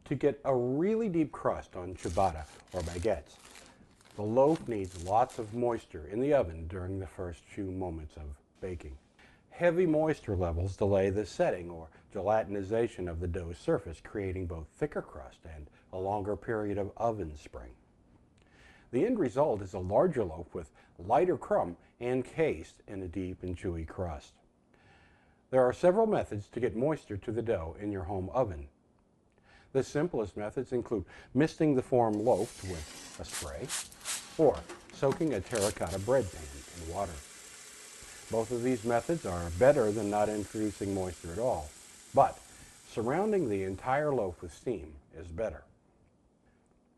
To get a really deep crust on ciabatta or baguettes, the loaf needs lots of moisture in the oven during the first few moments of baking. Heavy moisture levels delay the setting or gelatinization of the dough surface, creating both thicker crust and a longer period of oven spring. The end result is a larger loaf with lighter crumb encased in a deep and chewy crust. There are several methods to get moisture to the dough in your home oven. The simplest methods include misting the form loaf with a spray or soaking a terracotta bread pan in water. Both of these methods are better than not introducing moisture at all, but surrounding the entire loaf with steam is better.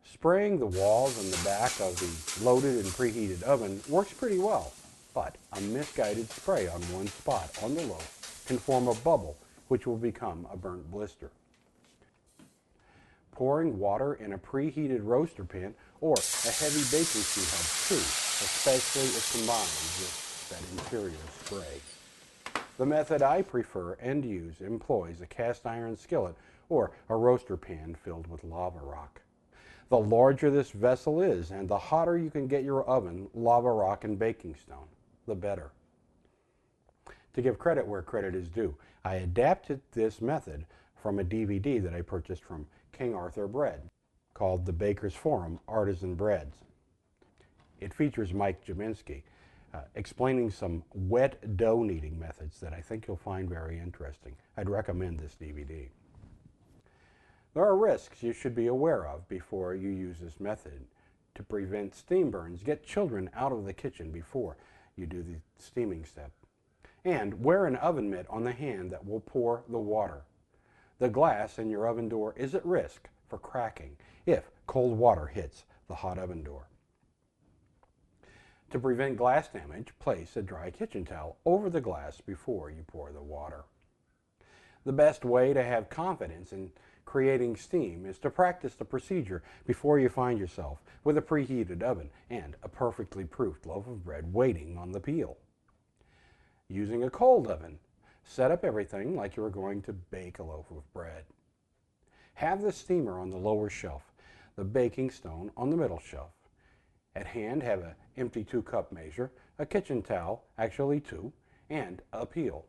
Spraying the walls and the back of the loaded and preheated oven works pretty well, but a misguided spray on one spot on the loaf can form a bubble which will become a burnt blister. Pouring water in a preheated roaster pan or a heavy baking sheet helps too, especially if combined with that interior spray. The method I prefer and use employs a cast iron skillet or a roaster pan filled with lava rock. The larger this vessel is and the hotter you can get your oven, lava rock, and baking stone, the better. To give credit where credit is due, I adapted this method from a DVD that I purchased from King Arthur Bread called The Baker's Forum, Artisan Breads. It features Mike Jaminski explaining some wet dough kneading methods that I think you'll find very interesting. I'd recommend this DVD. There are risks you should be aware of before you use this method. To prevent steam burns, get children out of the kitchen before you do the steaming step. And wear an oven mitt on the hand that will pour the water. The glass in your oven door is at risk for cracking if cold water hits the hot oven door. To prevent glass damage, place a dry kitchen towel over the glass before you pour the water. The best way to have confidence in creating steam is to practice the procedure before you find yourself with a preheated oven and a perfectly proofed loaf of bread waiting on the peel. Using a cold oven, set up everything like you are going to bake a loaf of bread. Have the steamer on the lower shelf, the baking stone on the middle shelf. At hand, have an empty 2-cup measure, a kitchen towel, actually 2, and a peel.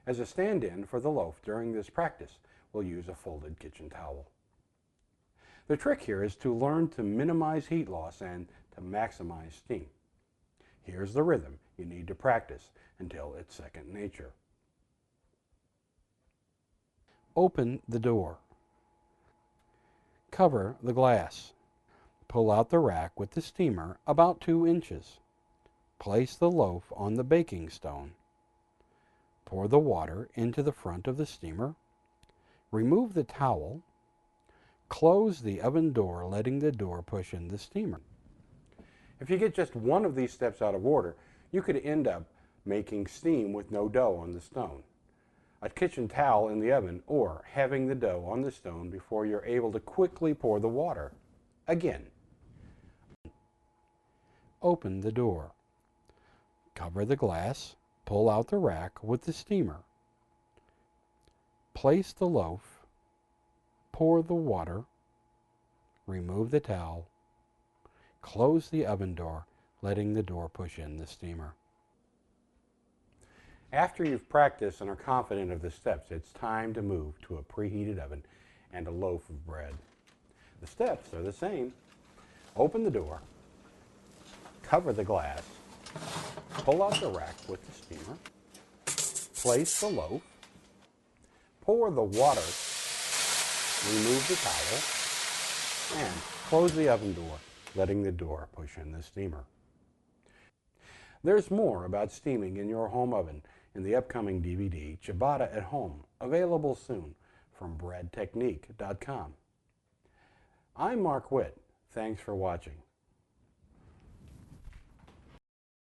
As a stand-in for the loaf during this practice, we'll use a folded kitchen towel. The trick here is to learn to minimize heat loss and to maximize steam. Here's the rhythm you need to practice until it's second nature. Open the door. Cover the glass. Pull out the rack with the steamer about 2 inches. Place the loaf on the baking stone. Pour the water into the front of the steamer. Remove the towel. Close the oven door, letting the door push in the steamer. If you get just one of these steps out of order, you could end up making steam with no dough on the stone, a kitchen towel in the oven, or having the dough on the stone before you're able to quickly pour the water. Again, open the door. Cover the glass. Pull out the rack with the steamer. Place the loaf. Pour the water. Remove the towel. Close the oven door, letting the door push in the steamer. After you've practiced and are confident of the steps, it's time to move to a preheated oven and a loaf of bread. The steps are the same. Open the door, cover the glass, pull out the rack with the steamer, place the loaf, pour the water, remove the towel, and close the oven door, letting the door push in the steamer. There's more about steaming in your home oven in the upcoming DVD, Ciabatta at Home, available soon from breadtechnique.com. I'm Mark Witt. Thanks for watching.